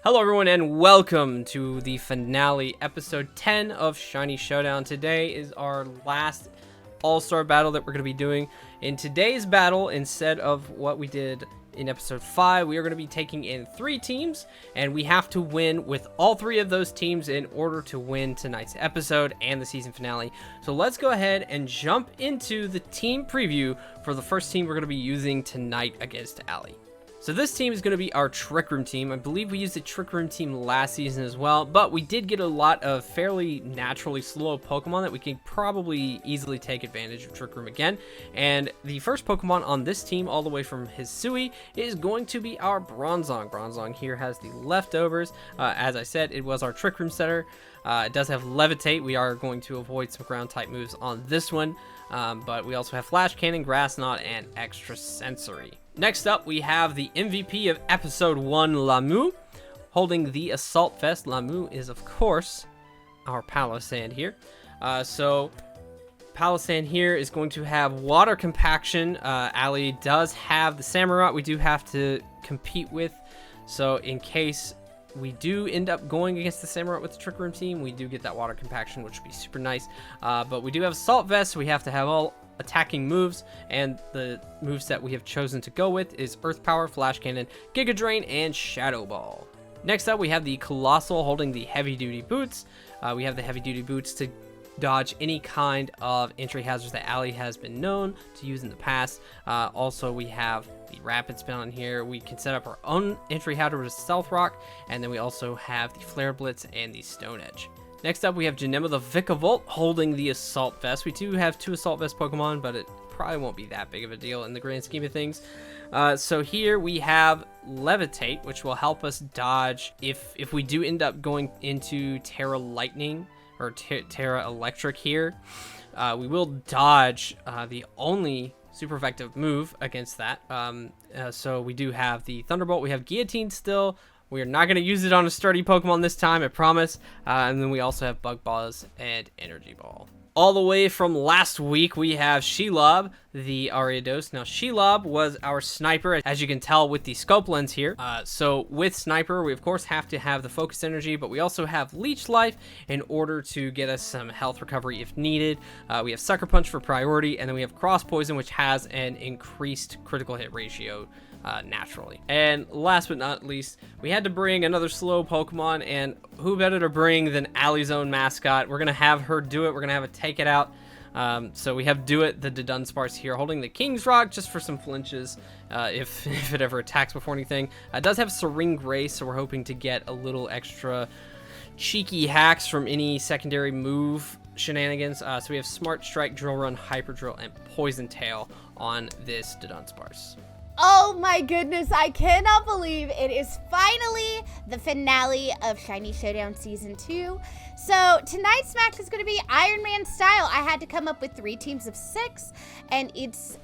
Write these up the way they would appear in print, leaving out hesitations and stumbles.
Hello everyone and welcome to the finale, episode 10 of Shiny Showdown. Today is our last all-star battle that we're going to be doing. In today's battle, instead of what we did in episode 5, we are going to be taking in 3 teams, and we have to win with all 3 of those teams in order to win tonight's episode and the season finale. So let's go ahead and jump into the team preview for the first team we're going to be using tonight against Allie. So this team is going to be our Trick Room team. I believe we used the Trick Room team last season as well, but we did get a lot of fairly naturally slow Pokemon that we can probably easily take advantage of Trick Room again. And the first Pokemon on this team, all the way from Hisui, is going to be our Bronzong. Bronzong here has the leftovers. As I said, it was our Trick Room setter. It does have Levitate. We are going to avoid some ground type moves on this one, but we also have Flash Cannon, Grass Knot, and Extra Sensory. Next up, we have the MVP of Episode 1, Lamu, holding the Assault Vest. Lamu is, of course, our Palossand here. So, Palossand here is going to have Water Compaction. Allie does have the Samurott we do have to compete with. So, in case we do end up going against the Samurott with the Trick Room team, we do get that Water Compaction, which would be super nice. But we do have Assault Vest, so we have to have all attacking moves, and the moves that we have chosen to go with is Earth Power, Flash Cannon, Giga Drain, and Shadow Ball. Next up, we have the Colossal holding the Heavy Duty Boots. We have the Heavy Duty Boots to dodge any kind of entry hazards that Allie has been known to use in the past. Also, we have the Rapid Spin on here. We can set up our own entry hazard with Stealth Rock, and then we also have the Flare Blitz and the Stone Edge. Next up, we have Janema the Vikavolt holding the Assault Vest. We do have 2 Assault Vest Pokemon, but it probably won't be that big of a deal in the grand scheme of things. So here we have Levitate, which will help us dodge if we do end up going into Terra Lightning or Terra Electric here. We will dodge the only super effective move against that. So we do have the Thunderbolt. We have Guillotine still. We are not going to use it on a sturdy Pokemon this time, I promise. And then we also have Bug Buzz and Energy Ball. All the way from last week, we have Shelob, the Ariados. Now, Shelob was our Sniper, as you can tell with the scope lens here. So with Sniper, we of course have to have the Focus Energy, but we also have Leech Life in order to get us some health recovery if needed. We have Sucker Punch for priority, and then we have Cross Poison, which has an increased critical hit ratio naturally. And last but not least, we had to bring another slow Pokemon, and who better to bring than Allie's own mascot. We're gonna have her do it. We're gonna have her take it out. So we have Do It, the LadyDunsparce here, holding the King's Rock just for some flinches if it ever attacks before anything. It does have Serene Grace, so we're hoping to get a little extra cheeky hacks from any secondary move shenanigans. So we have Smart Strike, Drill Run, Hyper Drill, and Poison Tail on this LadyDunsparce. Oh my goodness, I cannot believe it is finally the finale of Shiny Showdown Season 2. So tonight's match is going to be Iron Man style. I had to come up with 3 teams of 6, and it's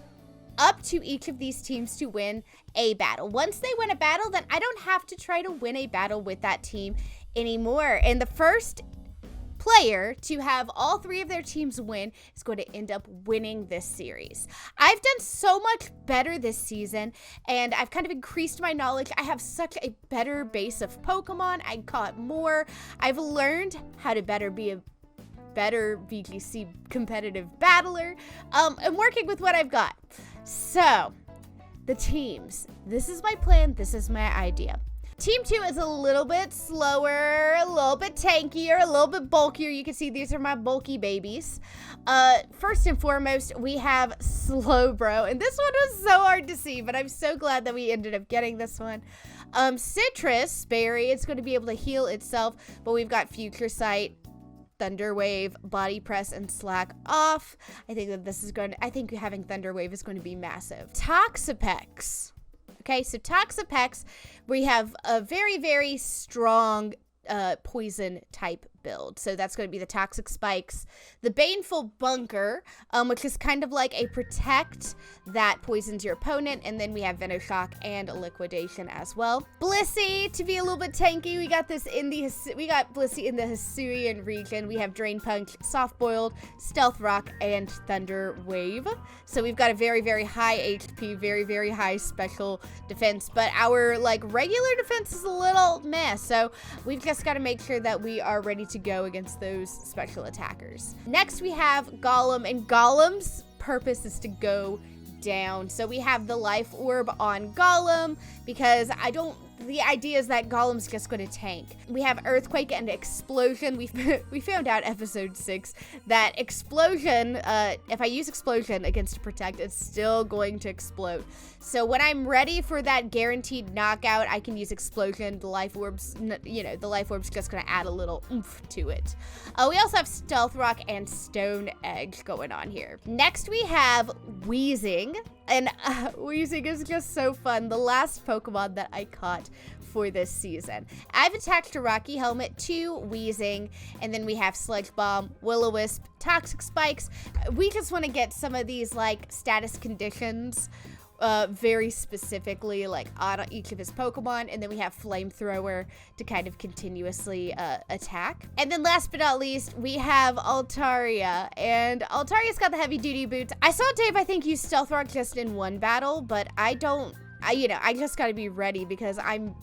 up to each of these teams to win a battle. Once they win a battle, then I don't have to try to win a battle with that team anymore. And the first player to have all 3 of their teams win is going to end up winning this series. I've done so much better this season, and I've kind of increased my knowledge. I have such a better base of Pokemon. I caught more. I've learned how to be a better VGC competitive battler. I'm working with what I've got. So, the teams. This is my plan. This is my idea. Team 2 is a little bit slower, a little bit tankier, a little bit bulkier. You can see these are my bulky babies. First and foremost, we have Slowbro, and this one was so hard to see, but I'm so glad that we ended up getting this one. Citrus Berry, it's going to be able to heal itself, but we've got Future Sight, Thunder Wave, Body Press, and Slack Off. I think having Thunder Wave is going to be massive. Toxapex. Okay, so Toxapex, we have a very, very strong poison type build. So that's going to be the Toxic Spikes, the Baneful Bunker, which is kind of like a protect that poisons your opponent, and then we have Venoshock and Liquidation as well. Blissey to be a little bit tanky. We got Blissey in the Hisuian region. We have Drain Punch, Soft Boiled, Stealth Rock, and Thunder Wave. So we've got a very, very high HP, very, very high special defense, but our like regular defense is a little meh. So we've just got to make sure that we are ready to go against those special attackers. Next we have Golem, and Golem's purpose is to go down. So we have the Life Orb on Golem because the idea is that Golem's just going to tank. We have Earthquake and Explosion. We found out episode 6 that Explosion, if I use Explosion against a Protect, it's still going to explode. So when I'm ready for that guaranteed knockout, I can use Explosion. The Life Orb's, the Life Orb's just going to add a little oomph to it. We also have Stealth Rock and Stone Edge going on here. Next we have Wheezing. And Wheezing is just so fun. The last Pokemon that I caught for this season. I've attached a Rocky Helmet to Wheezing, and then we have Sludge Bomb, Will-O-Wisp, Toxic Spikes. We just want to get some of these like status conditions very specifically like on each of his Pokemon, and then we have Flamethrower to kind of continuously attack. And then last but not least, we have Altaria, and Altaria's got the heavy duty boots. I saw Dave, I think, use Stealth Rock just in one battle, but I just gotta be ready because I'm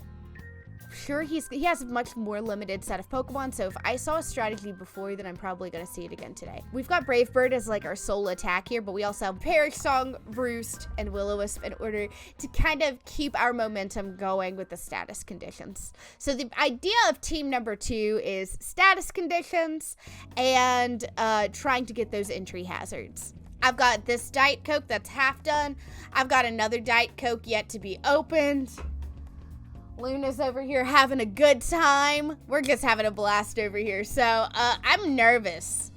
sure he has a much more limited set of Pokemon, so if I saw a strategy before, then I'm probably going to see it again today. We've got Brave Bird as like our sole attack here, but we also have Perish Song, Roost, and Will-O-Wisp in order to kind of keep our momentum going with the status conditions. So the idea of team number 2 is status conditions and trying to get those entry hazards. I've got this Diet Coke that's half done. I've got another Diet Coke yet to be opened. Luna's over here having a good time. We're just having a blast over here. So I'm nervous.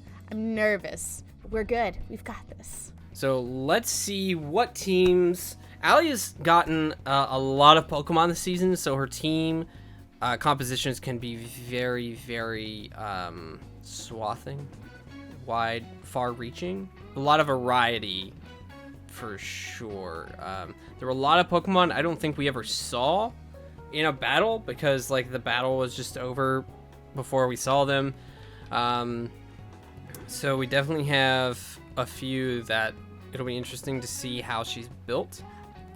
We're good. We've got this. So let's see what teams. Allie has gotten a lot of Pokemon this season, so her team compositions can be very, very swathing, wide, far-reaching. A lot of variety for sure. There were a lot of Pokemon I don't think we ever saw in a battle because like the battle was just over before we saw them. So we definitely have a few that it'll be interesting to see how she's built.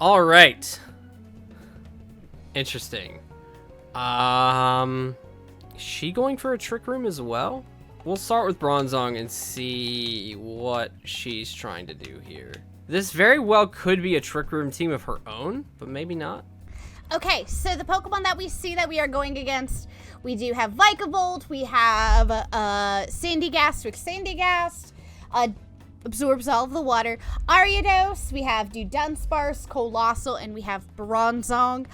All right. Interesting. Is she going for a Trick Room as well? We'll start with Bronzong and see what she's trying to do here. This very well could be a Trick Room team of her own, but maybe not. Okay, so the Pokemon that we see that we are going against, we do have Vikavolt, we have Sandygast, which Sandygast absorbs all of the water. Ariados, we have Dunsparce, Colossal, and we have Bronzong.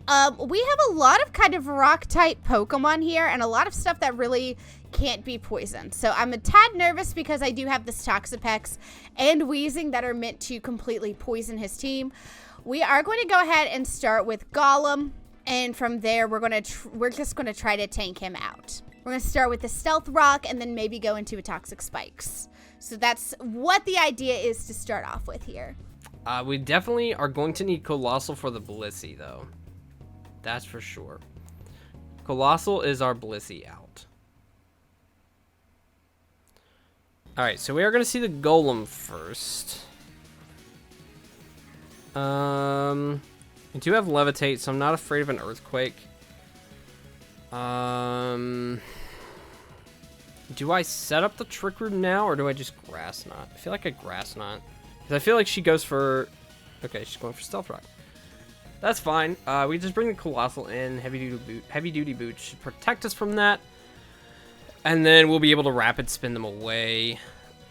We have a lot of kind of rock-type Pokemon here, and a lot of stuff that really can't be poisoned. So I'm a tad nervous because I do have this Toxapex and Wheezing that are meant to completely poison his team. We are going to go ahead and start with Golem, and from there we're just going to try to tank him out. We're going to start with the Stealth Rock and then maybe go into a Toxic Spikes. So that's what the idea is to start off with here. We definitely are going to need Colossal for the Blissey though. That's for sure. Colossal is our Blissey out. Alright, so we are going to see the Golem first. I do have Levitate, so I'm not afraid of an Earthquake. Do I set up the Trick Room now, or do I just Grass Knot? I feel like I Grass Knot. Because I feel like she goes for... Okay, she's going for Stealth Rock. That's fine. We just bring the Colossal in. Heavy Duty Boot should protect us from that. And then we'll be able to Rapid Spin them away.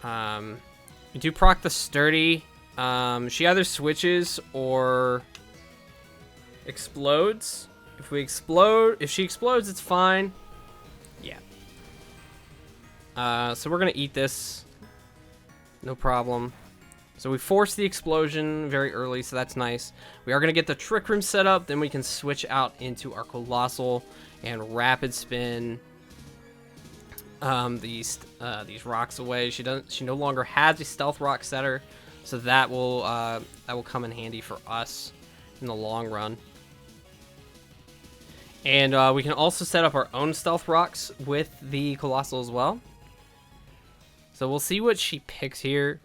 We do proc the Sturdy. She either switches or explodes. If she explodes, it's fine. Yeah. So we're gonna eat this. No problem. So we force the explosion very early, so that's nice. We are gonna get the Trick Room set up, then we can switch out into our Colossal and Rapid Spin these rocks away. She no longer has a stealth rock setter, so that will come in handy for us in the long run. And we can also set up our own stealth rocks with the Colossal as well. So we'll see what she picks here.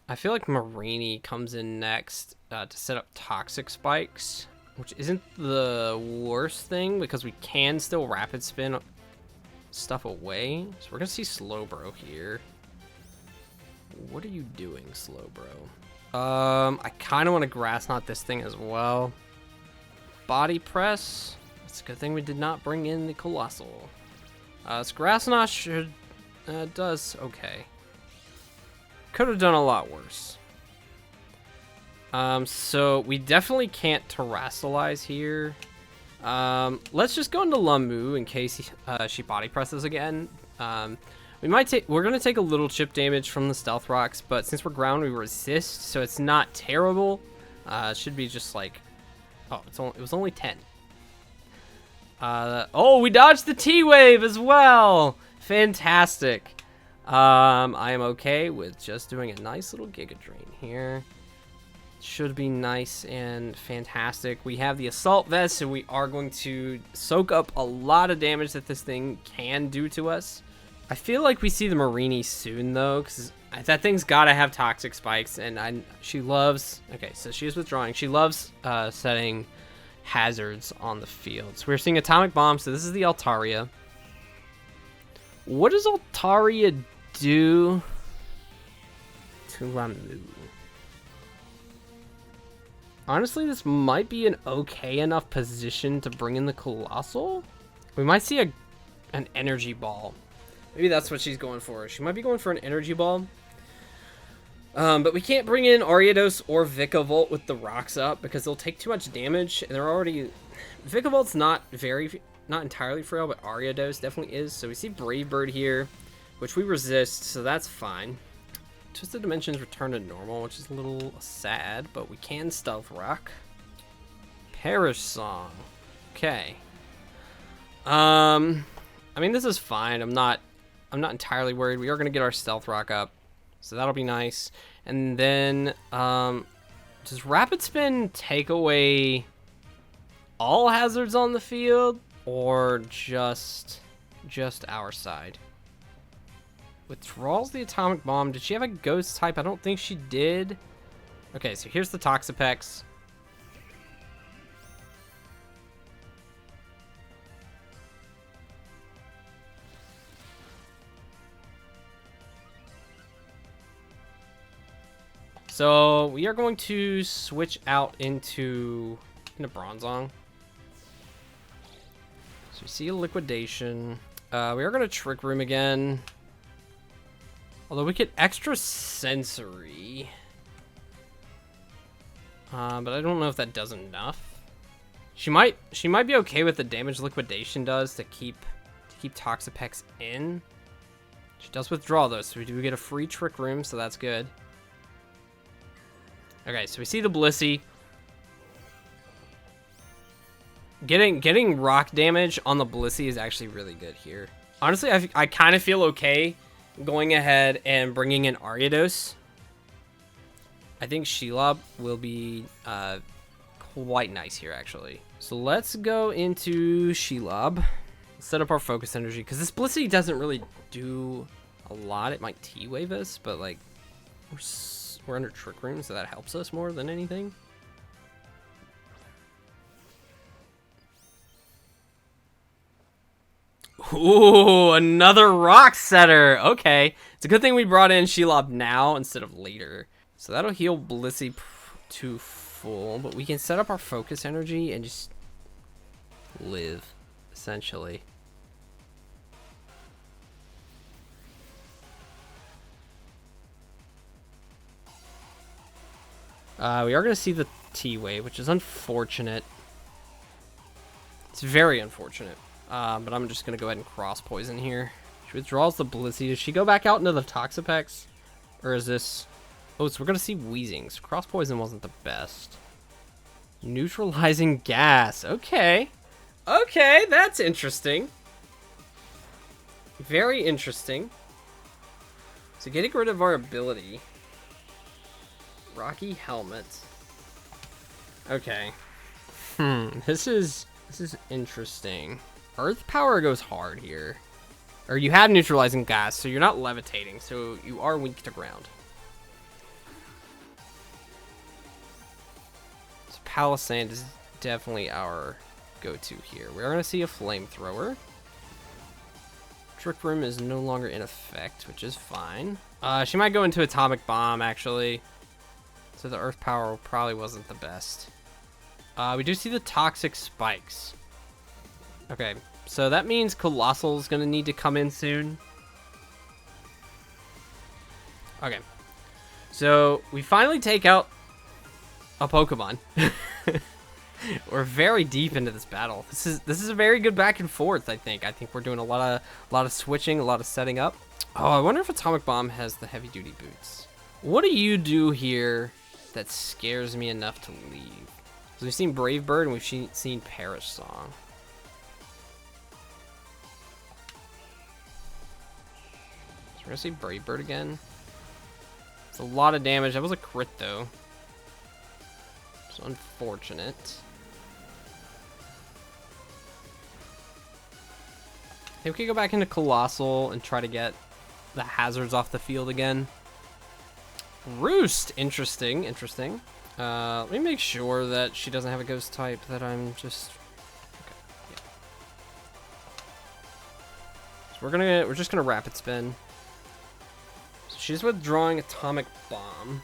I feel like Marini comes in next to set up toxic spikes, which isn't the worst thing because we can still rapid spin stuff away. So we're gonna see Slowbro here. What are you doing, Slowbro? I kind of want to grass knot this thing as well. Body press. It's a good thing we did not bring in the Colossal. This grass knot should does okay. Could have done a lot worse. So we definitely can't terrestrialize here. Let's just go into Lamu in case she body presses again. We're gonna take a little chip damage from the stealth rocks, but since we're ground, we resist, so it's not terrible. It should be just like, oh, it was only 10. Oh, we dodged the T-wave as well. Fantastic. I am okay with just doing a nice little Giga Drain here. Should be nice and fantastic. We have the Assault Vest, so we are going to soak up a lot of damage that this thing can do to us. I feel like we see the Marini soon, though, because that thing's got to have Toxic Spikes, and she loves... Okay, so she is withdrawing. She loves setting hazards on the field. So we're seeing Atomic Bomb, so this is the Altaria. What does Altaria do to Lamu? Honestly, this might be an okay enough position to bring in the Colossal. We might see an Energy Ball. Maybe that's what she's going for. She might be going for an Energy Ball. But we can't bring in Ariados or Vikavolt with the rocks up because they'll take too much damage, and they're already... Vikavolt's not entirely frail, but Ariados definitely is. So we see Brave Bird here, which we resist, so that's fine. Twisted Dimensions return to normal, which is a little sad, but we can Stealth Rock. Perish Song. Okay. I mean, this is fine. I'm not entirely worried. We are going to get our Stealth Rock up, so that'll be nice. And then, does Rapid Spin take away all hazards on the field, or just our side? Withdraws the Atomic Bomb. Did she have a Ghost type? I don't think she did. Okay, so here's the Toxapex. So we are going to switch out into Bronzong. So we see a Liquidation. We are going to Trick Room again. Although we get extra Sensory. But I don't know if that does enough. She might be okay with the damage Liquidation does to keep Toxapex in. She does withdraw though, so we do get a free Trick Room, so that's good. Okay, so we see the Blissey. Getting rock damage on the Blissey is actually really good here. Honestly, I kind of feel okay going ahead and bringing in Ariados. I think Shelob will be quite nice here, actually. So let's go into Shelob. Set up our Focus Energy, because this Blissey doesn't really do a lot. It might T-Wave us, but like we're under Trick Room, so that helps us more than anything. Ooh, another Rock Setter. Okay. It's a good thing we brought in Shelob now instead of later. So that'll heal Blissey to full, but we can set up our Focus Energy and just live, essentially. We are going to see the T-Wave, which is unfortunate. It's very unfortunate. But I'm just going to go ahead and Cross Poison here. She withdraws the Blissey. Does she go back out into the Toxapex? Or is this... Oh, so we're going to see Weezings. Cross Poison wasn't the best. Neutralizing Gas. Okay. Okay, that's interesting. Very interesting. So getting rid of our ability. Rocky helmet. Okay. This is interesting. Earth power goes hard here. Or you have neutralizing gas, so you're not levitating, so you are weak to ground. So Palisand is definitely our go-to here. We're gonna see a flamethrower. Trick Room is no longer in effect, which is fine. She might go into Atomic Bomb, actually. So the Earth Power probably wasn't the best. We do see the Toxic Spikes. Okay, so that means Colossal's gonna need to come in soon. Okay. So we finally take out a Pokemon. We're very deep into this battle. This is a very good back and forth, I think. I think we're doing a lot of switching, a lot of setting up. Oh, I wonder if Atomic Bomb has the heavy duty boots. What do you do here that scares me enough to leave? So we've seen Brave Bird and we've seen Perish Song. So we're gonna see Brave Bird again. It's a lot of damage. That was a crit though. It's unfortunate. I think we can go back into Colossal and try to get the hazards off the field again. Roost, interesting. Let me make sure that she doesn't have a ghost type that I'm just... Okay, yeah. So we're just gonna rapid spin. So she's withdrawing Atomic Bomb.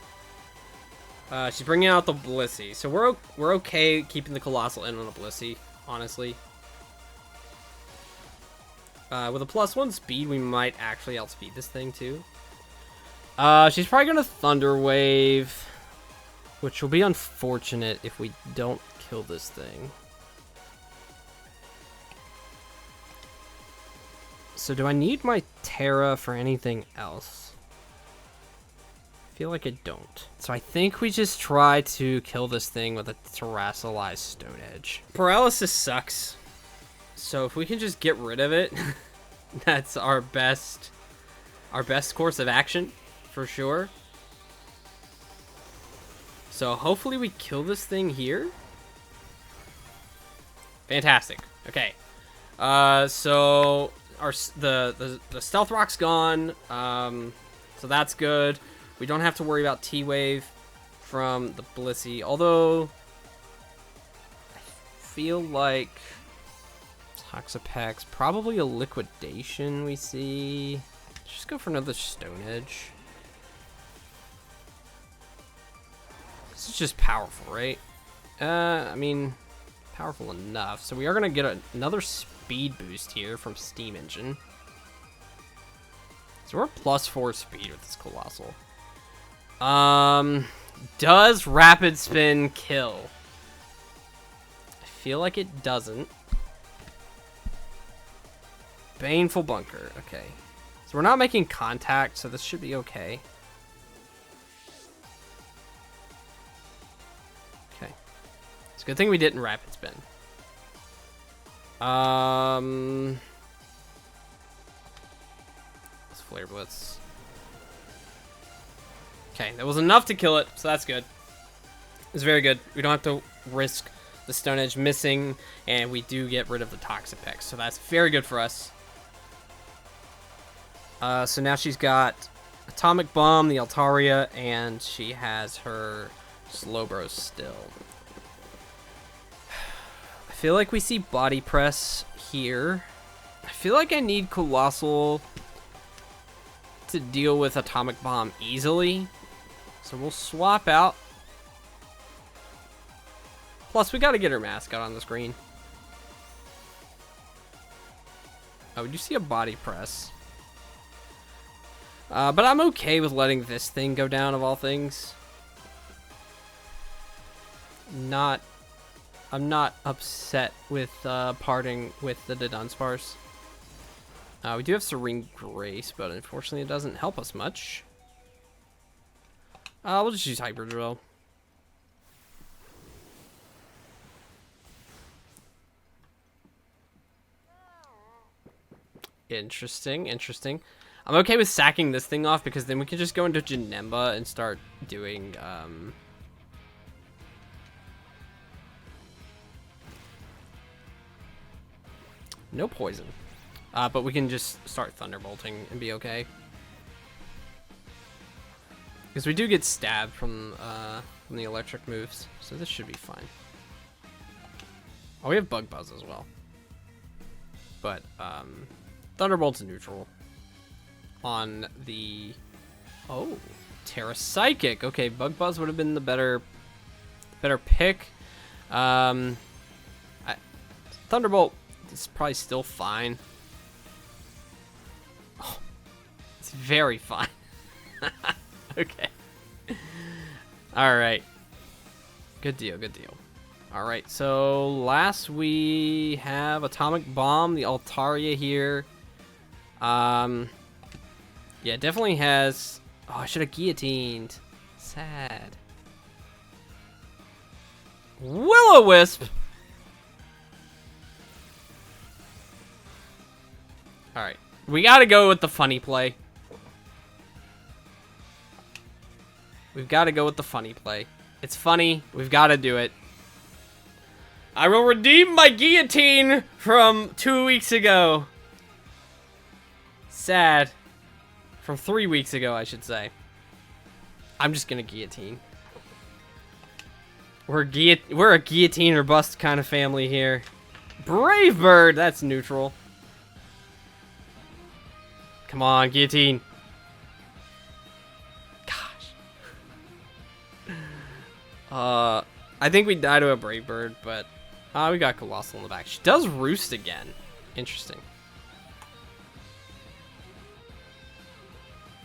She's bringing out the Blissey. So we're okay keeping the Colossal in on the Blissey, honestly. With a +1 speed, we might actually outspeed this thing too. She's probably gonna Thunder Wave, which will be unfortunate if we don't kill this thing. So do I need my Terra for anything else? I feel like I don't. So I think we just try to kill this thing with a Terrassalized Stone Edge. Paralysis sucks. So if we can just get rid of it, that's our best course of action, for sure. So hopefully we kill this thing here. Fantastic. Okay. So the Stealth Rock's gone. So that's good. We don't have to worry about T-Wave from the Blissey, although I feel like Toxapex, probably a Liquidation we see. Let's just go for another Stone Edge. This is just powerful, right? I mean, powerful enough. So we are going to get another speed boost here from Steam Engine. So we're +4 speed with this Colossal. Does Rapid Spin kill? I feel like it doesn't. Baneful Bunker. Okay. So we're not making contact, so this should be okay. Okay. It's a good thing we didn't Rapid Spin. Let's Flare Blitz. Okay, that was enough to kill it, so that's good. It's very good. We don't have to risk the Stone Edge missing, and we do get rid of the Toxapex, so that's very good for us. So now she's got Atomic Bomb, the Altaria, and she has her Slowbro still. I feel like we see Body Press here. I feel like I need Colossal to deal with Atomic Bomb easily. So we'll swap out. Plus, we got to get her mascot on the screen. Oh, we do see a Body Press. But I'm okay with letting this thing go down, of all things. I'm not upset with parting with the LadyDunsparce. We do have Serene Grace, but unfortunately it doesn't help us much. We'll just use Hyper Drill. Interesting, interesting. I'm okay with sacking this thing off because then we can just go into Janemba and start doing, no poison. But we can just start Thunderbolting and be okay. Because we do get stabbed from the electric moves, so this should be fine. Oh, we have Bug Buzz as well. But, Thunderbolt's neutral. On the... Oh, Terra Psychic. Okay, Bug Buzz would have been the better pick. Thunderbolt is probably still fine. Oh, it's very fine. Okay. Alright. Good deal, good deal. Alright, so last we have Atomic Bomb, the Altaria here. Yeah, definitely has... Oh, I should have guillotined. Sad. Will-O-Wisp! Alright, we gotta go with the funny play. We've got to go with the funny play. It's funny. We've got to do it. I will redeem my guillotine from 2 weeks ago. Sad. From 3 weeks ago, I should say. I'm just going to guillotine. We're a guillotine or bust kind of family here. Brave Bird. That's neutral. Come on, guillotine. I think we die to a Brave Bird, but we got Colossal in the back. She does roost again. Interesting.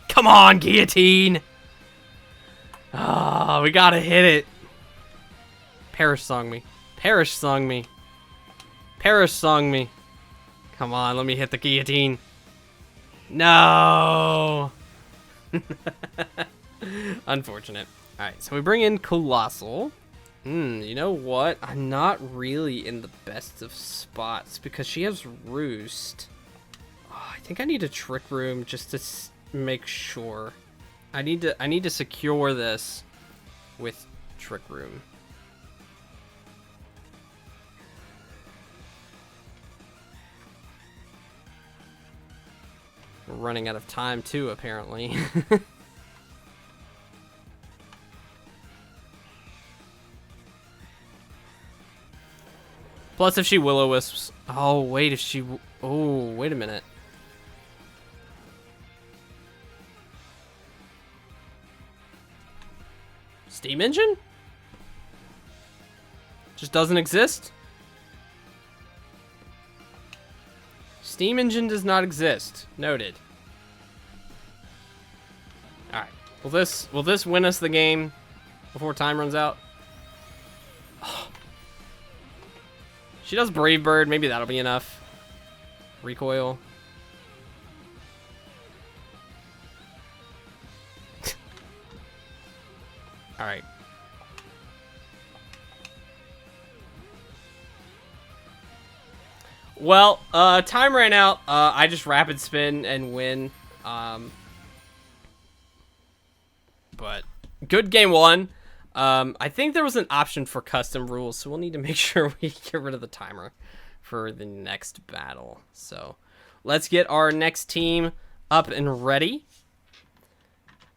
Come on, guillotine! Oh, we gotta hit it. Perish Song me. Perish Song me. Perish Song me. Come on, let me hit the guillotine. No! Unfortunate. Alright, so we bring in Colossal. You know what? I'm not really in the best of spots because she has Roost. Oh, I think I need a Trick Room just to make sure. I need to secure this with Trick Room. We're running out of time too, apparently. Plus, if she Will-O-Wisps... Oh, wait, if she... Oh, wait a minute. Steam Engine? Just doesn't exist? Steam Engine does not exist. Noted. Alright. Will this win us the game before time runs out? Oh. She does Brave Bird. Maybe that'll be enough. Recoil. Alright. Well, time ran out. I just rapid spin and win. But good game one. I think there was an option for custom rules, so we'll need to make sure we get rid of the timer for the next battle. So let's get our next team up and ready,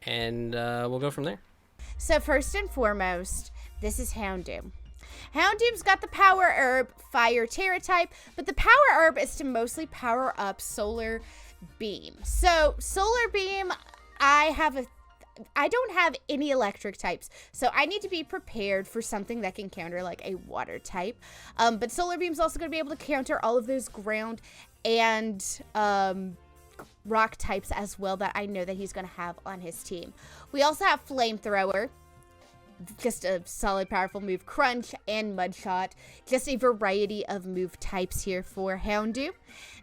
and we'll go from there. So first and foremost, this is Houndoom. Houndoom's got the Power Herb, Fire Terra type, but the Power Herb is to mostly power up Solar Beam. So Solar Beam, I don't have any electric types, so I need to be prepared for something that can counter like a water type. But Solar Beam's also going to be able to counter all of those ground and rock types as well that I know that he's going to have on his team. We also have Flamethrower. just a solid, powerful move. Crunch and Mud Shot. Just a variety of move types here for Houndoom.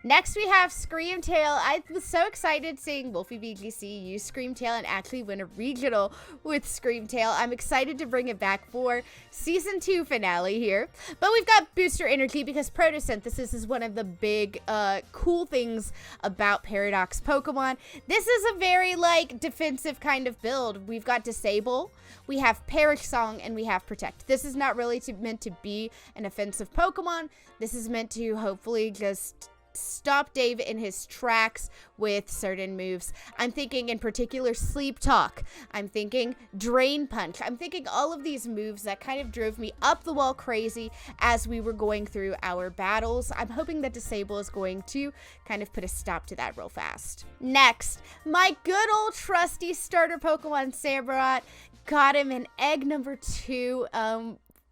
Next, we have Screamtail. I was so excited seeing Wolfie BGC use Screamtail and actually win a regional with Screamtail. I'm excited to bring it back for Season 2 finale here. But we've got Booster Energy because Photosynthesis is one of the big, cool things about Paradox Pokemon. This is a very, like, defensive kind of build. We've got Disable, we have Perish Song, and we have Protect. This is not really meant to be an offensive Pokemon. This is meant to hopefully just stop Dave in his tracks with certain moves. I'm thinking in particular Sleep Talk. I'm thinking Drain Punch. I'm thinking all of these moves that kind of drove me up the wall crazy as we were going through our battles. I'm hoping that Disable is going to kind of put a stop to that real fast. Next, my good old trusty starter Pokemon Samurott. Got him in egg number 2,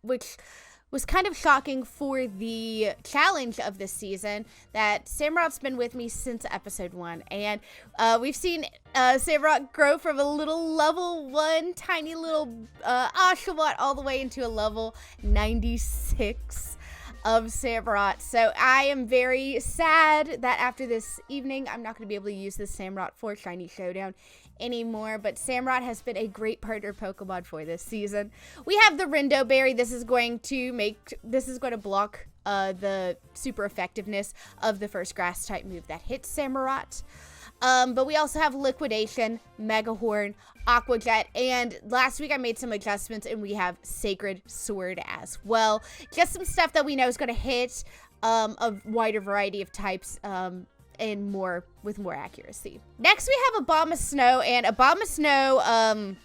which was kind of shocking for the challenge of this season that Samurott's been with me since episode 1. And we've seen Samurott grow from a little level 1 tiny little Oshawott all the way into a level 96 of Samurott. So I am very sad that after this evening, I'm not going to be able to use this Samurott for Shiny Showdown anymore, but Samurott has been a great partner Pokemon for this season. We have the Rindo Berry. This is going to block the super effectiveness of the first grass type move that hits Samurott. But we also have Liquidation, Mega Horn, Aqua Jet, and last week I made some adjustments and we have Sacred Sword as well. Just some stuff that we know is going to hit a wider variety of types and with more accuracy. Next we have Abomasnow, and Abomasnow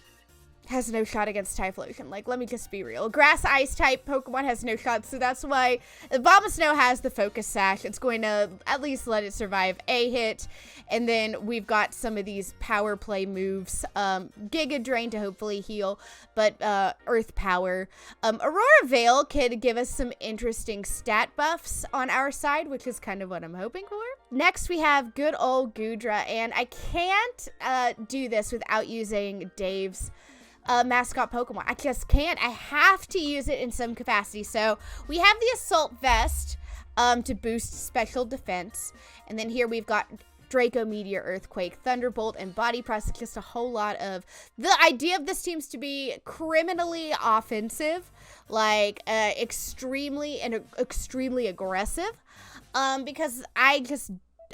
has no shot against Typhlosion. Like, let me just be real. Grass Ice type Pokemon has no shot, so that's why Abomasnow has the Focus Sash. It's going to at least let it survive a hit. And then we've got some of these power play moves. Giga Drain to hopefully heal, but Earth Power. Aurora Veil could give us some interesting stat buffs on our side, which is kind of what I'm hoping for. Next, we have good old Goodra, and I can't do this without using Dave's mascot Pokemon. I just can't. I have to use it in some capacity. So we have the Assault Vest to boost special defense. And then here we've got Draco Meteor, Earthquake, Thunderbolt, and Body Press. It's just a whole lot of... The idea of this seems to be criminally offensive, like extremely aggressive, because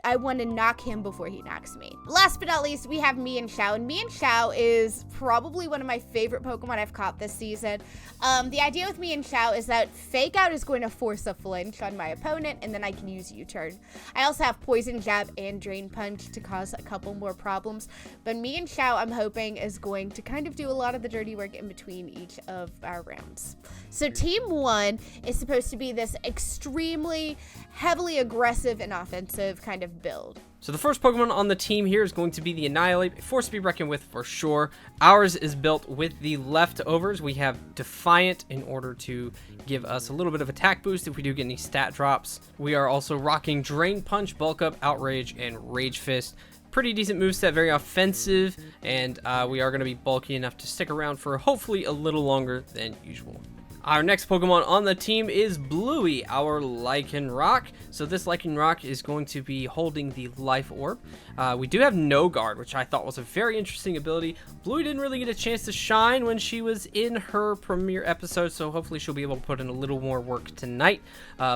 I want to knock him before he knocks me. Last but not least, we have Mienshao, and Mienshao is probably one of my favorite Pokemon I've caught this season. The idea with Mienshao is that Fake Out is going to force a flinch on my opponent, and then I can use U-turn. I also have Poison Jab and Drain Punch to cause a couple more problems, but Mienshao, I'm hoping, is going to kind of do a lot of the dirty work in between each of our rounds. So Team 1 is supposed to be this extremely heavily aggressive and offensive kind of build. So the first Pokemon on the team here is going to be the Annihilate, a force to be reckoned with for sure. Ours is built with the leftovers. We have Defiant in order to give us a little bit of attack boost if we do get any stat drops. We are also rocking Drain Punch, Bulk Up, Outrage, and Rage Fist. Pretty decent moveset, very offensive, and we are going to be bulky enough to stick around for hopefully a little longer than usual. Our next Pokemon on the team is Bluey, our Lycanroc. So this Lycanroc is going to be holding the Life Orb. We do have No Guard, which I thought was a very interesting ability. Bluey didn't really get a chance to shine when she was in her premiere episode, so hopefully she'll be able to put in a little more work tonight.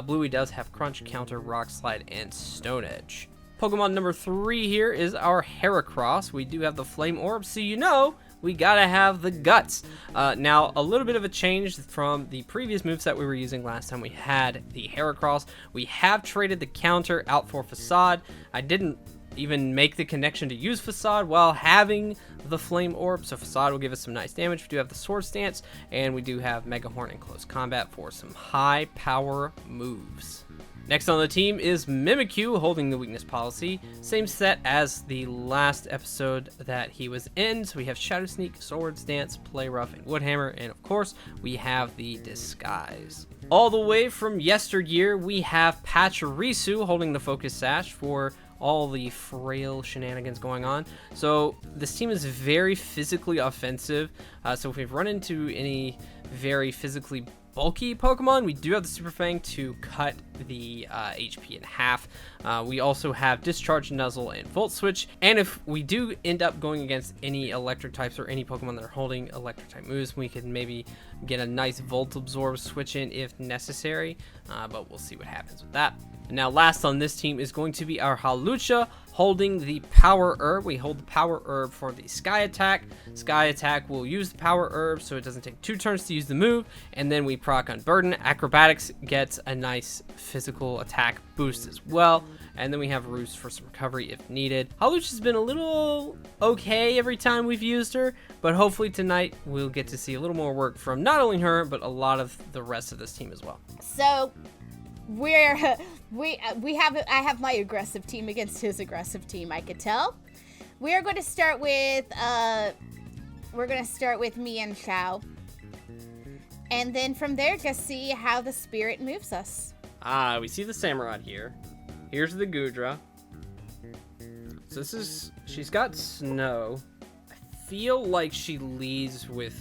Bluey does have Crunch, Counter, Rock Slide, and Stone Edge. Pokemon number 3 here is our Heracross. We do have the Flame Orb, so you know we gotta have the Guts. Now, a little bit of a change from the previous moveset we were using last time we had the Heracross. We have traded the Counter out for Facade. I didn't even make the connection to use Facade while having the Flame Orb, so Facade will give us some nice damage. We do have the Sword Stance, and we do have Mega Horn in close combat for some high power moves. Next on the team is Mimikyu, holding the Weakness Policy. Same set as the last episode that he was in. So we have Shadow Sneak, Sword Stance, Play Rough, and Woodhammer. And of course, we have the Disguise. All the way from yesteryear, we have Pachirisu holding the Focus Sash for all the frail shenanigans going on. So this team is very physically offensive. So if we run into any very physically bulky Pokemon, we do have the Super Fang to cut the HP in half. We also have Discharge, Nuzzle, and Volt Switch. And if we do end up going against any electric types or any Pokemon that are holding electric type moves, we can maybe get a nice Volt Absorb switch in if necessary. But we'll see what happens with that. And now last on this team is going to be our Hawlucha holding the Power Herb. We hold the Power Herb for the Sky Attack. Sky Attack will use the Power Herb so it doesn't take 2 turns to use the move. And then we proc on Burden. Acrobatics gets a nice physical attack boost as well. And then we have Roost for some recovery if needed. Hawlucha's been a little okay every time we've used her, but hopefully tonight we'll get to see a little more work from not only her, but a lot of the rest of this team as well. So I have my aggressive team against his aggressive team, I could tell. We're going to start with Mian Xiao. And then from there just see how the spirit moves us. We see the Samurott here. Here's the Goodra. So she's got Snow. I feel like she leads with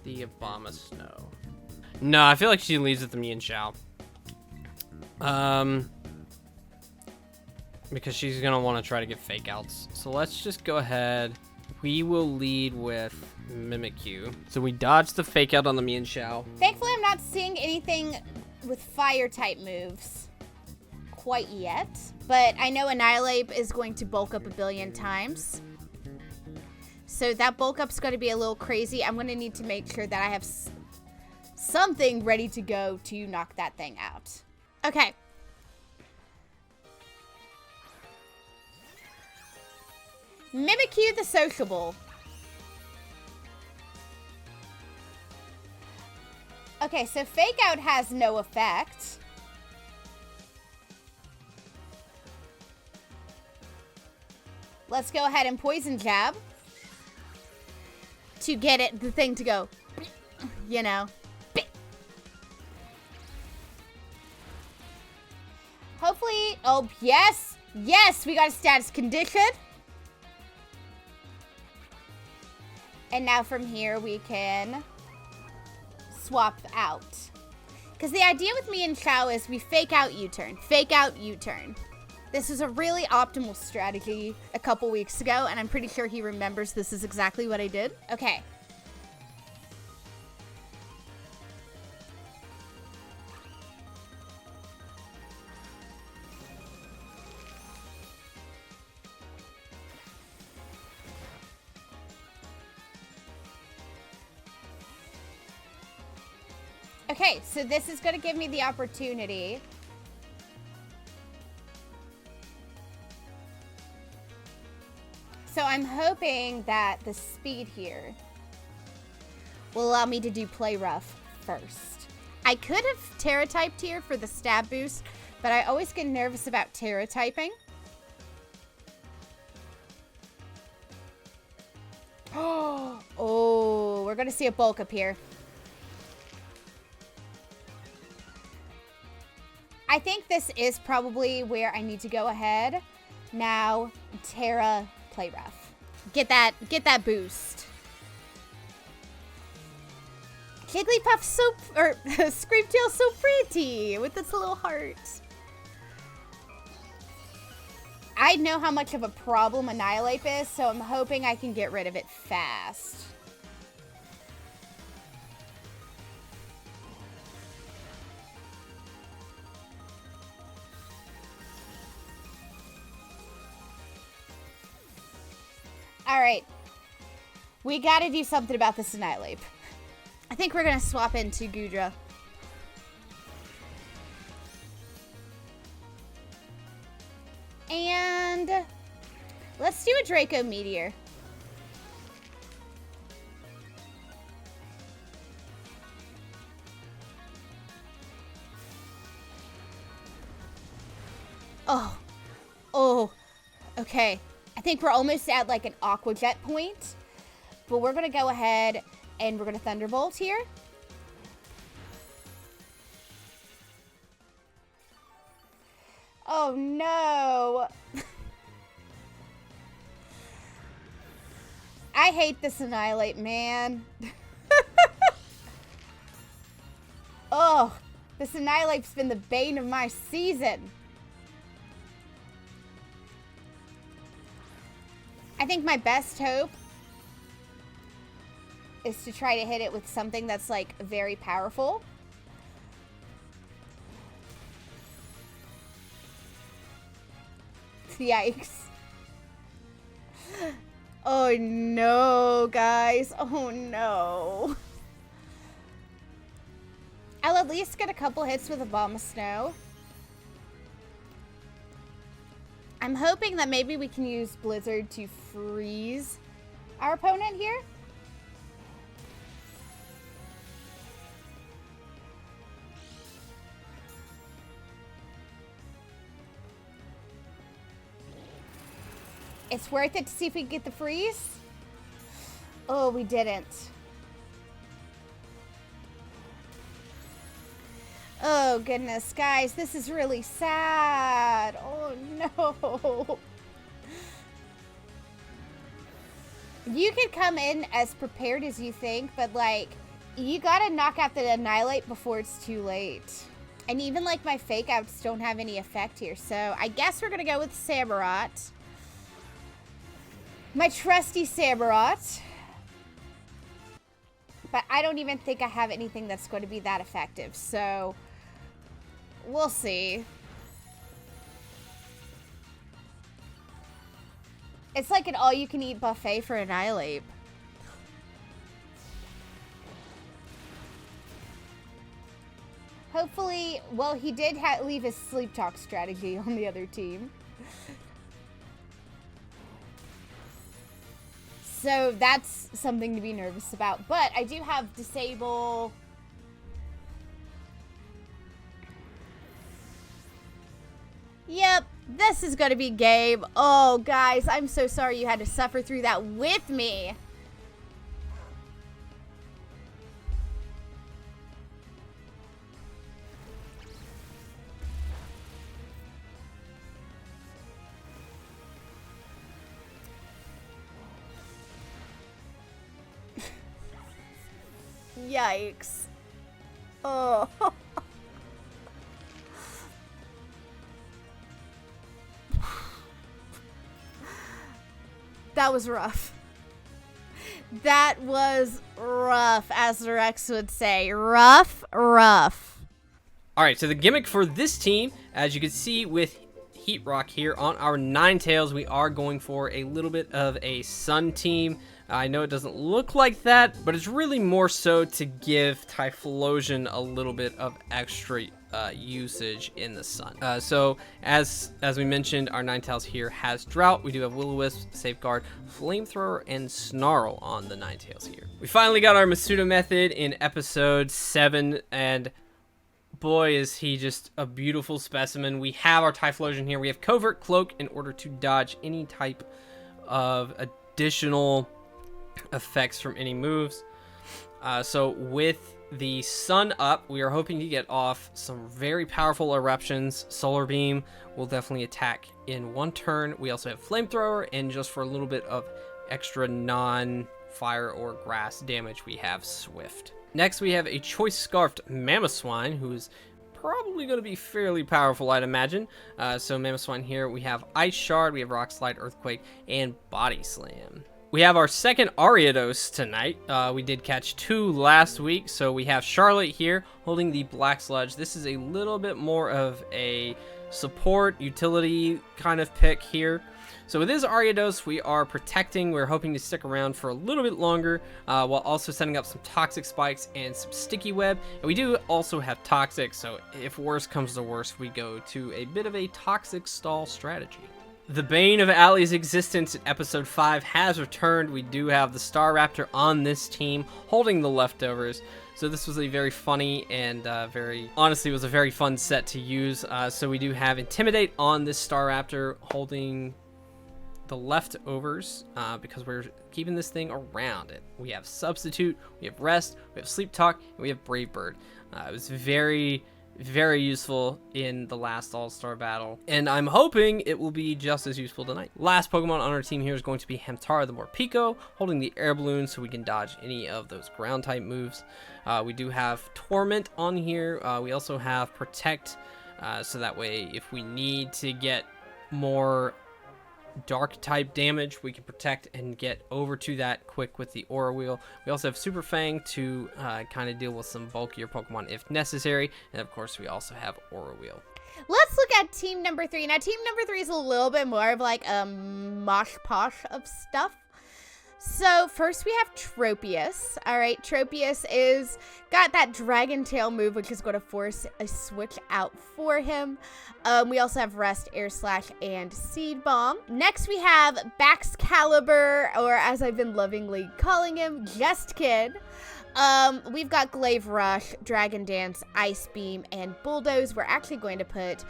the Obama Snow. No, I feel like she leads with the Mian Xiao. Because she's gonna want to try to get fake outs. So let's just go ahead. We will lead with Mimikyu. So we dodge the fake out on the Mian Xiao. Thankfully, I'm not seeing anything with fire type moves quite yet. But I know Annihilate is going to bulk up a billion times. So that bulk up's going to be a little crazy. I'm going to need to make sure that I have something ready to go to knock that thing out. Okay. Mimikyu the Sociable. Okay, so Fake Out has no effect. Let's go ahead and Poison Jab to get the thing to go, you know. Hopefully, oh, yes, we got a status condition. And now from here, we can swap out. Because the idea with Mian Xiao is we fake out U-turn, fake out U-turn. This is a really optimal strategy a couple weeks ago, and I'm pretty sure he remembers this is exactly what I did. Okay. Okay, so this is going to give me the opportunity so I'm hoping that the speed here will allow me to do Play Rough first. I could have Terra typed here for the stab boost, but I always get nervous about Terra typing. Oh, we're going to see a bulk up here. I think this is probably where I need to go ahead. Now, Terra Play Rough. Get that boost. Jigglypuff's Screamtail's so pretty with its little heart. I know how much of a problem Annihilate is, so I'm hoping I can get rid of it fast. Alright. We gotta do something about this Annihilate. I think we're gonna swap into Goodra. And let's do a Draco Meteor. Oh, okay. I think we're almost at like an Aqua Jet point, but we're going to go ahead and we're going to Thunderbolt here. Oh no. I hate this Annihilate, man. Oh, this Annihilate's been the bane of my season. I think my best hope is to try to hit it with something that's like very powerful. Yikes. Oh no, guys. Oh no. I'll at least get a couple hits with a Bomb of Snow. I'm hoping that maybe we can use Blizzard to freeze our opponent here. It's worth it to see if we can get the freeze. Oh, we didn't. Oh, goodness. Guys, this is really sad. Oh, no. You could come in as prepared as you think, but, like, you gotta knock out the Annihilate before it's too late. And even, like, my fake outs don't have any effect here. So, I guess we're gonna go with Samurott. My trusty Samurott. But I don't even think I have anything that's going to be that effective. So, we'll see. It's like an all-you-can-eat buffet for Annihilate. Hopefully, well, he did leave his sleep talk strategy on the other team. So that's something to be nervous about. But I do have disable. Yep, this is going to be game. Oh, guys, I'm so sorry you had to suffer through that with me. Yikes. Oh. That was rough. That was rough, as the Rex would say. Rough, rough. Alright, so the gimmick for this team, as you can see with Heat Rock here on our Ninetales, we are going for a little bit of a Sun team. I know it doesn't look like that, but it's really more so to give Typhlosion a little bit of extra usage in the sun. So as we mentioned, our Ninetales here has Drought. We do have Will-O-Wisp, Safeguard, Flamethrower, and Snarl on the Ninetales here. We finally got our Masuda method in episode 7, and boy, is he just a beautiful specimen. We have our Typhlosion here. We have Covert Cloak in order to dodge any type of additional effects from any moves. So with the sun up, we are hoping to get off some very powerful eruptions. Solar Beam will definitely attack in one turn. We also have Flamethrower, and just for a little bit of extra non-fire or grass damage, we have Swift. Next, we have a Choice Scarfed Mamoswine, who is probably going to be fairly powerful, I'd imagine. So Mamoswine here, we have Ice Shard, we have Rock Slide, Earthquake, and Body Slam. We have our second Ariados tonight. We did catch 2 last week, so we have Charlotte here holding the Black Sludge. This is a little bit more of a support utility kind of pick here. So with this Ariados, we are protecting. We're hoping to stick around for a little bit longer, while also setting up some Toxic Spikes and some Sticky Web. And we do also have Toxic, so if worse comes to worse, we go to a bit of a Toxic stall strategy. The bane of Allie's existence in episode 5 has returned. We do have the Staraptor on this team holding the leftovers. So this was a very funny and honestly, was a very fun set to use. So we do have Intimidate on this Staraptor holding the leftovers because we're keeping this thing around it. We have Substitute, we have Rest, we have Sleep Talk, and we have Brave Bird. It was very, very useful in the last All-Star battle, and I'm hoping it will be just as useful tonight. Last Pokemon on our team here is going to be Hamtaro the Morpeko, holding the air balloon so we can dodge any of those ground type moves. We do have Torment on here. We also have Protect, so that way if we need to get more dark type damage, we can protect and get over to that quick with the Aura Wheel. We also have Super Fang to kind of deal with some bulkier Pokemon if necessary, and of course we also have Aura Wheel. Let's look at team number 3. Now, team number 3 is a little bit more of like a mosh posh of stuff. So first we have Tropius. All right, Tropius is got that Dragon Tail move, which is going to force a switch out for him. We also have Rest, Air Slash, and Seed Bomb. Next we have Baxcalibur, or as I've been lovingly calling him, Just Kid. We've got Glaive Rush, Dragon Dance, Ice Beam, and Bulldoze. We're actually going to put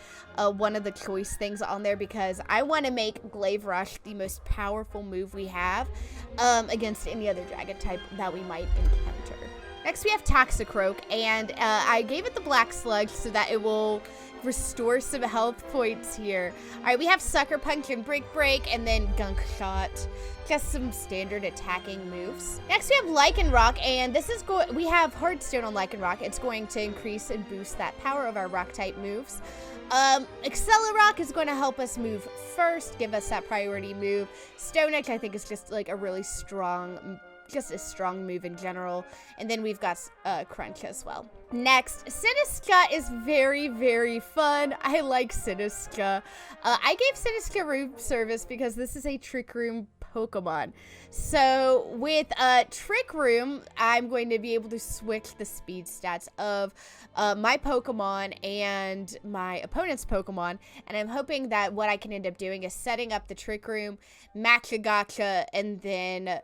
one of the choice things on there because I want to make Glaive Rush the most powerful move we have against any other dragon type that we might encounter. Next we have Toxicroak, and I gave it the Black Sludge so that it will restore some health points here. All right, we have Sucker Punch and Break Break, and then Gunk Shot. Just some standard attacking moves. Next we have Lycanroc, and this is we have Hardstone on Lycanroc. It's going to increase and boost that power of our rock type moves. Accelerock is going to help us move first, give us that priority move. Stone Edge I think is just like a really strong, just a strong move in general. And then we've got Crunch as well. Next, Sinistcha is very, very fun. I like Sinistcha. I gave Sinistcha Room Service because this is a Trick Room Pokemon. So with Trick Room, I'm going to be able to switch the speed stats of my Pokemon and my opponent's Pokemon. And I'm hoping that what I can end up doing is setting up the Trick Room, Matcha-Gotcha, and then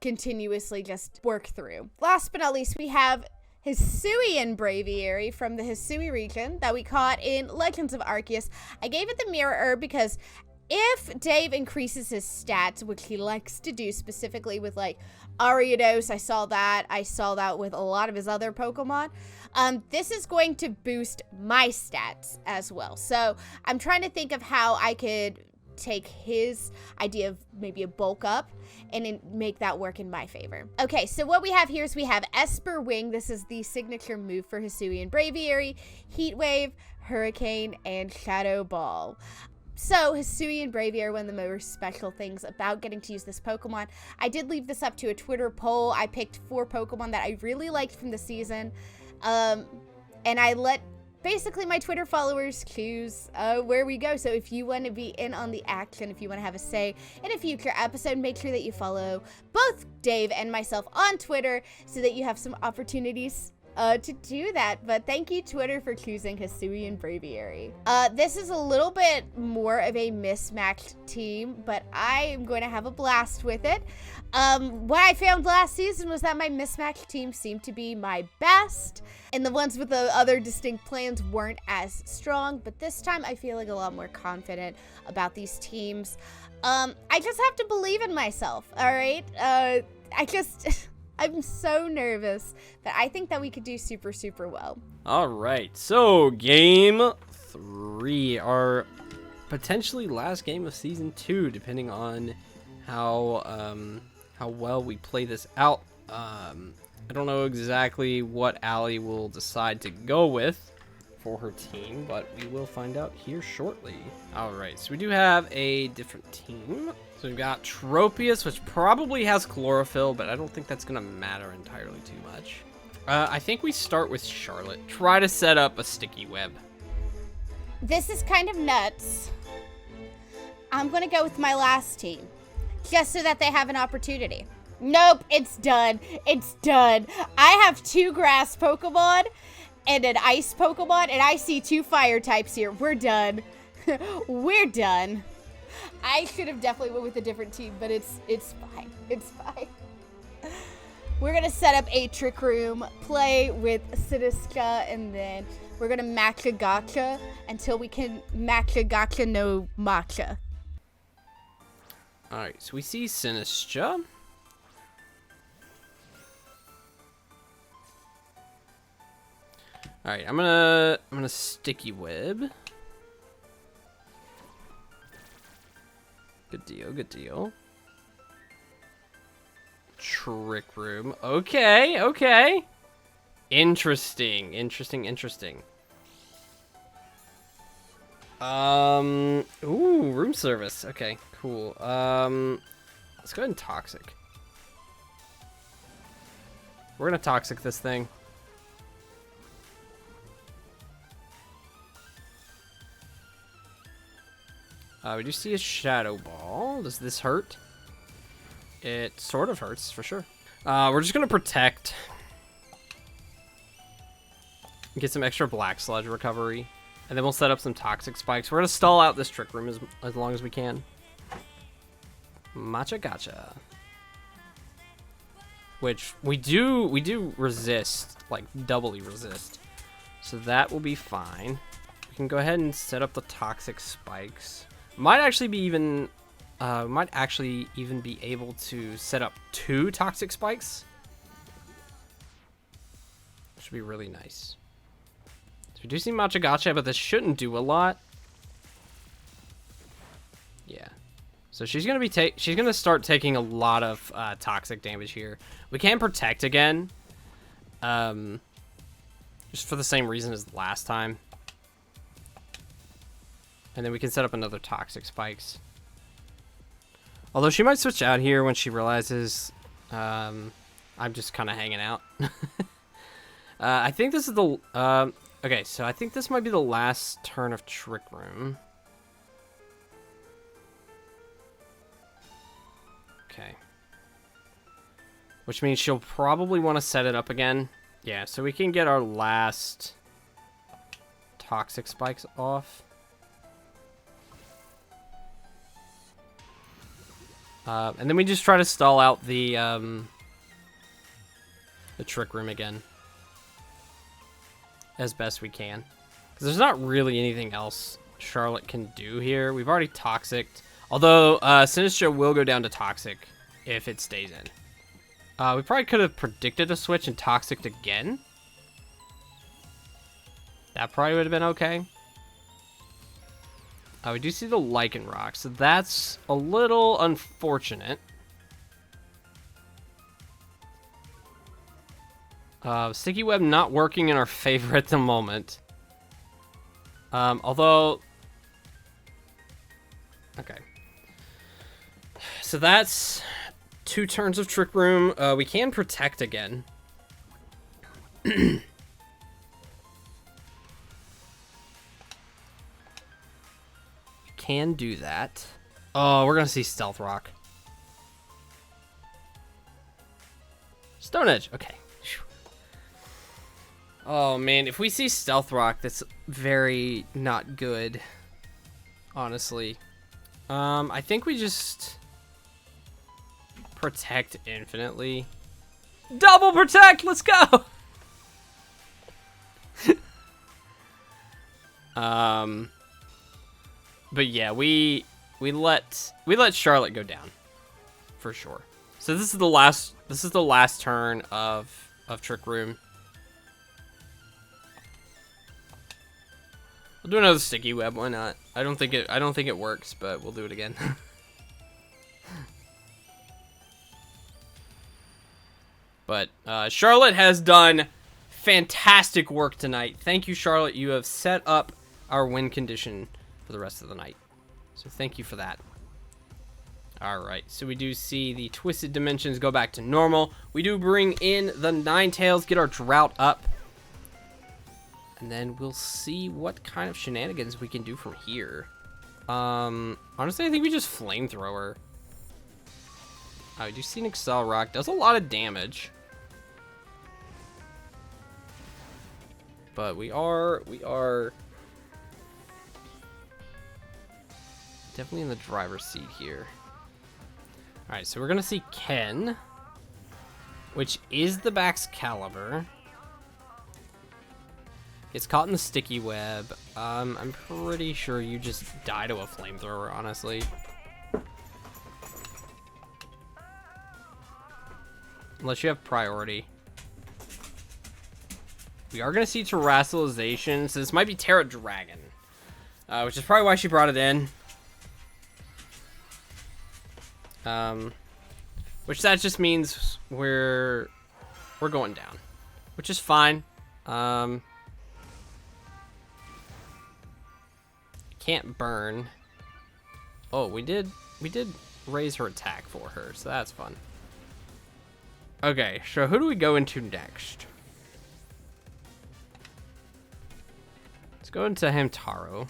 continuously just work through. Last but not least, we have Hisuian Braviary from the Hisui region that we caught in Legends of Arceus. I gave it the Mirror Herb because if Dave increases his stats, which he likes to do specifically with like Ariados, I saw that with a lot of his other Pokemon, this is going to boost my stats as well. So I'm trying to think of how I could take his idea of maybe a bulk up and make that work in my favor. Okay, so what we have here is we have Esper Wing. This is the signature move for Hisuian Braviary, Heat Wave, Hurricane, and Shadow Ball. So, Hisuian Braviary, one of the most special things about getting to use this Pokemon. I did leave this up to a Twitter poll. I picked 4 Pokemon that I really liked from the season. And I let basically my Twitter followers choose where we go. So if you want to be in on the action, if you want to have a say in a future episode, make sure that you follow both Dave and myself on Twitter so that you have some opportunities to do that. But thank you, Twitter, for choosing Hisuian Braviary. This is a little bit more of a mismatched team, but I am going to have a blast with it. What I found last season was that my mismatched team seemed to be my best, and the ones with the other distinct plans weren't as strong, but this time I feel like a lot more confident about these teams. I just have to believe in myself, all right? I'm so nervous, but I think that we could do super, super well. All right, so game 3, our potentially last game of season 2, depending on how well we play this out. I don't know exactly what Allie will decide to go with for her team, but we will find out here shortly. All right, so we do have a different team. So we've got Tropius, which probably has Chlorophyll, but I don't think that's gonna matter entirely too much. I think we start with Charlotte. Try to set up a sticky web. This is kind of nuts. I'm gonna go with my last team, just so that they have an opportunity. Nope, it's done. It's done. I have 2 grass Pokemon and an ice Pokemon, and I see 2 fire types here. We're done. We're done. I should have definitely went with a different team, but it's fine. It's fine. We're going to set up a Trick Room, play with Sinistcha, and then we're going to Matcha-Gotcha until we can Matcha-Gotcha no Matcha. Alright, so we see Sinistcha. All right, I'm gonna sticky web. Good deal, good deal. Trick room. Okay, okay. Interesting, interesting, interesting. Ooh, room service. Okay, cool. Let's go ahead and toxic. We're gonna toxic this thing. We do see a shadow ball. Does this hurt? It sort of hurts, for sure. We're just gonna protect. Get some extra black sludge recovery. And then we'll set up some toxic spikes. We're gonna stall out this trick room as long as we can. Matcha gotcha. Which we do resist, like doubly resist. So that will be fine. We can go ahead and set up the toxic spikes. Might actually even be able to set up 2 toxic spikes. Which would be really nice. So we do see Matcha Gotcha, but this shouldn't do a lot. Yeah. So she's gonna start taking a lot of toxic damage here. We can protect again. Just for the same reason as last time. And then we can set up another toxic spikes. Although she might switch out here when she realizes I'm just kind of hanging out. I think this is the... okay, so I think this might be the last turn of Trick Room. Okay. Which means she'll probably want to set it up again. Yeah, so we can get our last toxic spikes off. And then we just try to stall out the Trick Room again. As best we can. Because there's not really anything else Charlotte can do here. We've already toxicked. Although, Sinistra will go down to toxic if it stays in. We probably could have predicted a switch and toxicked again. That probably would have been okay. We do see the Lichen Rock, so that's a little unfortunate. Sticky Web not working in our favor at the moment. Although... Okay. So that's 2 turns of Trick Room. We can protect again. Can do that. Oh, we're gonna see Stealth Rock. Stone Edge. Okay. Whew. Oh man, if we see Stealth Rock, that's very not good. Honestly. I think we just protect infinitely. Double protect. Let's go. But yeah, we let Charlotte go down for sure. So this is the last turn of Trick Room. We'll do another Sticky Web, why not? I don't think it works, but we'll do it again. But Charlotte has done fantastic work tonight. Thank you, Charlotte. You have set up our win condition for the rest of the night. So thank you for that. Alright, so we do see the Twisted Dimensions go back to normal. We do bring in the Ninetales, get our drought up. And then we'll see what kind of shenanigans we can do from here. Honestly, I think we just Flamethrower. We do see an Excel Rock. Does a lot of damage. But we are definitely in the driver's seat here. Alright, so we're gonna see Ken, which is the Baxcalibur. Gets caught in the Sticky Web. I'm pretty sure you just die to a Flamethrower, honestly. Unless you have priority. We are going to see Terrestrialization, so this might be Terra Dragon. Which is probably why she brought it in. Which that just means we're going down. Which is fine. Can't burn. Oh, we did raise her attack for her, so that's fun. Okay, so who do we go into next? Let's go into Hamtaro.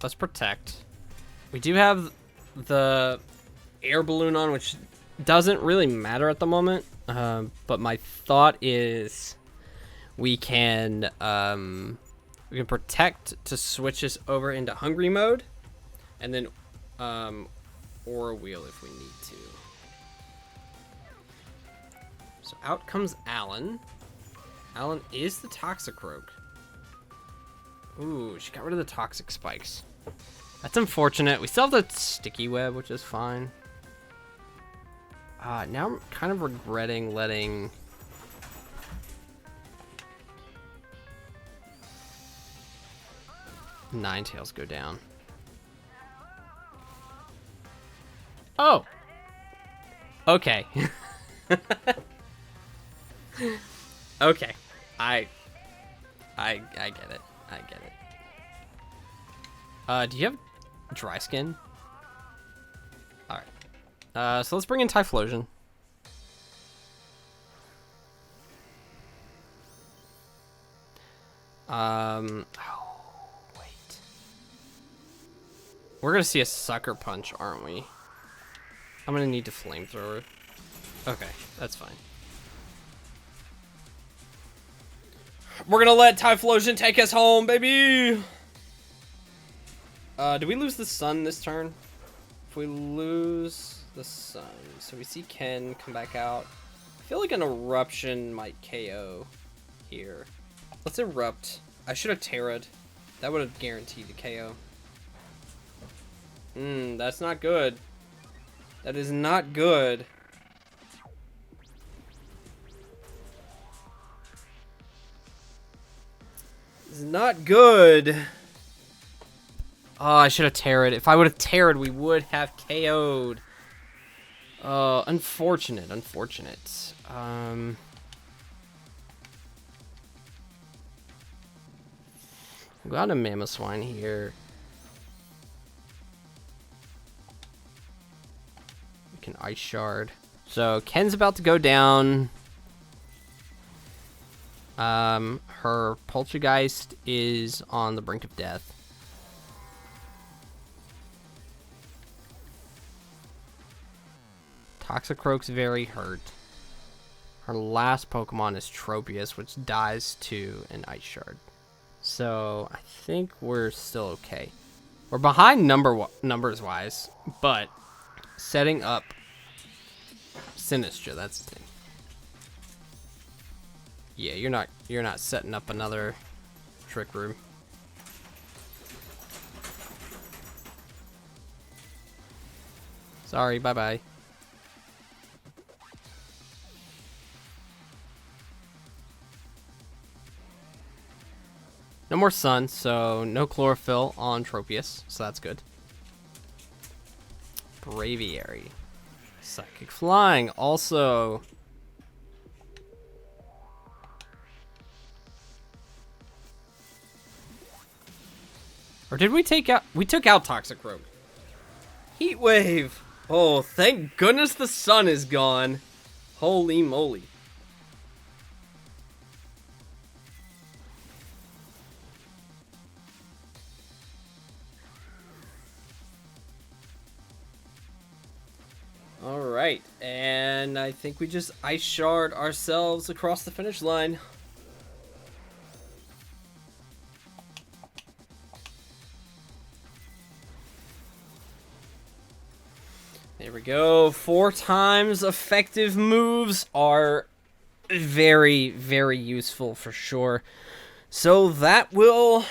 Let's protect. We do have the air balloon on, which doesn't really matter at the moment. But my thought is we can protect to switch us over into hungry mode, and then Aura Wheel if we need to. So out comes Alan. Alan is the Toxicroak. Ooh, she got rid of the toxic spikes. That's unfortunate. We still have the sticky web, which is fine. Now I'm kind of regretting letting Ninetales go down. Oh. Okay. Okay. I get it. I get it. Do you have dry skin? Alright. So let's bring in Typhlosion. Oh, wait. We're gonna see a Sucker Punch, aren't we? I'm gonna need to Flamethrower. Okay, that's fine. We're gonna let Typhlosion take us home, baby! Do we lose the sun this turn? If we lose the sun, so we see Ken come back out. I feel like an Eruption might KO here. Let's Erupt. I should have Terra'd. That would have guaranteed the KO. That's not good. That is not good. It's not good. Oh, I should have Terra'd. If I would have Terra'd, we would have KO'd. Unfortunate, unfortunate. We got a Mamoswine here. We can Ice Shard. So Ken's about to go down. Her Poltergeist is on the brink of death. Toxicroak's very hurt. Her last Pokemon is Tropius, which dies to an Ice Shard. So I think we're still okay. We're behind numbers wise, but setting up Sinistra, that's the thing. Yeah, you're not setting up another Trick Room. Sorry, bye-bye. No more sun, so no chlorophyll on Tropius, so that's good. Braviary. Psychic Flying, also. Or did we take out... We took out Toxicroak. Heat Wave. Oh, thank goodness the sun is gone. Holy moly. Alright, and I think we just Ice Shard ourselves across the finish line. There we go. 4 times effective moves are very, very useful for sure. So that will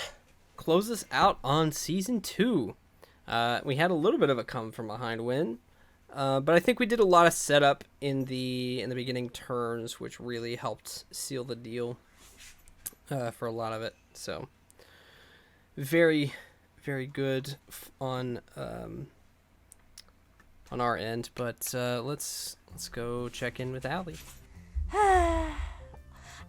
close us out on Season 2. We had a little bit of a come from behind win. But I think we did a lot of setup in the beginning turns, which really helped seal the deal for a lot of it. So very, very good on our end. But let's go check in with Allie.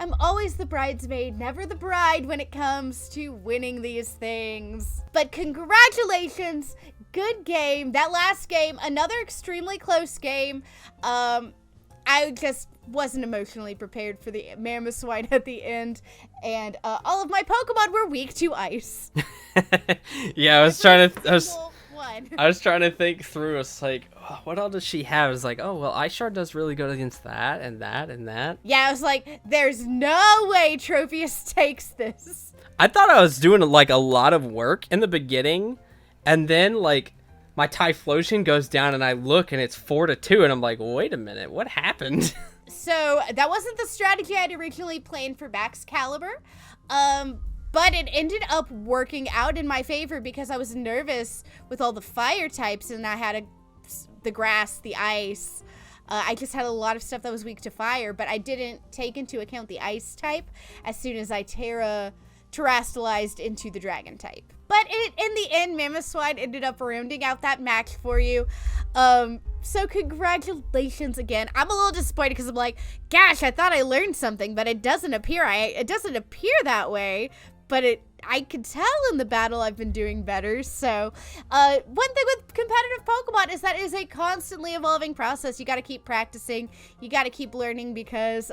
I'm always the bridesmaid, never the bride when it comes to winning these things. But congratulations, good game. That last game, another extremely close game. I just wasn't emotionally prepared for the Mamoswine at the end, and all of my Pokemon were weak to ice. Yeah, I was trying to think through. It's like, oh, what all does she have? It's like, oh, well, Ice Shard does really good against that and that and that. Yeah, I was like, there's no way Tropius takes this. I thought I was doing like a lot of work in the beginning, and then like my Typhlosion goes down and I look and it's 4-2, and I'm like, wait a minute, what happened? So that wasn't the strategy I had originally planned for Baxcalibur. But it ended up working out in my favor because I was nervous with all the fire types, and I had the grass, the ice. I just had a lot of stuff that was weak to fire, but I didn't take into account the ice type as soon as I terrestrialized into the dragon type. But in the end, Mamoswine ended up rounding out that match for you. So congratulations again. I'm a little disappointed because I'm like, gosh, I thought I learned something, but it doesn't appear that way. But I could tell in the battle I've been doing better. So one thing with competitive Pokemon is that it is a constantly evolving process. You got to keep practicing. You got to keep learning because,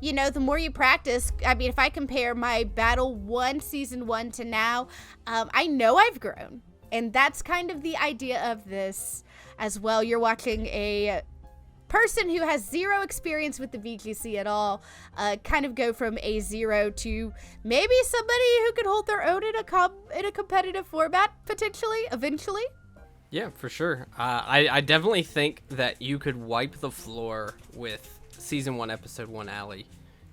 you know, the more you practice, I mean, if I compare my Battle 1, Season 1 to now, I know I've grown. And that's kind of the idea of this as well. You're watching a person who has zero experience with the VGC at all kind of go from a 0 to maybe somebody who could hold their own in a competitive format, potentially, eventually. Yeah, for sure. I definitely think that you could wipe the floor with Season 1, Episode 1 Allie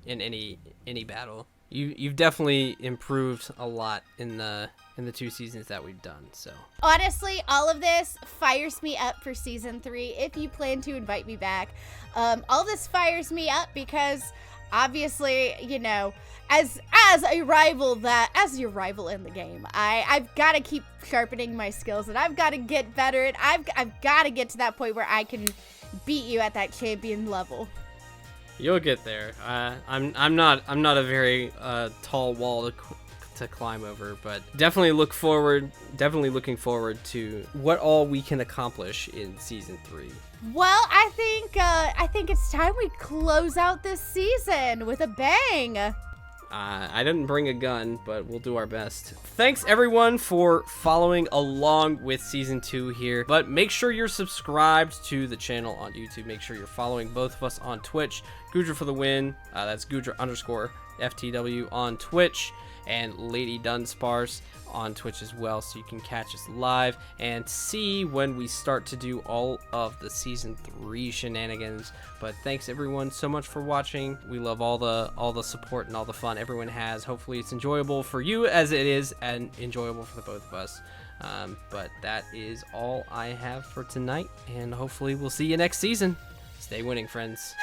in any battle. You've definitely improved a lot in the 2 seasons that we've done. So honestly, all of this fires me up for Season 3 if you plan to invite me back. All this fires me up because obviously, you know, as your rival in the game, I've got to keep sharpening my skills, and I've got to get better, and I've got to get to that point where I can beat you at that champion level. You'll get there. I'm not a very tall wall to climb over, but definitely looking forward to what all we can accomplish in Season 3. Well, I think it's time we close out this season with a bang. I didn't bring a gun, but we'll do our best. Thanks everyone for following along with Season 2 here, but make sure you're subscribed to the channel on YouTube. Make sure you're following both of us on Twitch. Goodra for the win. That's Goodra_FTW on Twitch, and LadyDunsparce on Twitch as well, so you can catch us live and see when we start to do all of the Season 3 shenanigans. But thanks everyone so much for watching. We love all the support and all the fun everyone has. Hopefully it's enjoyable for you as it is, and enjoyable for the both of us. But that is all I have for tonight, and hopefully we'll see you next season. Stay winning, friends.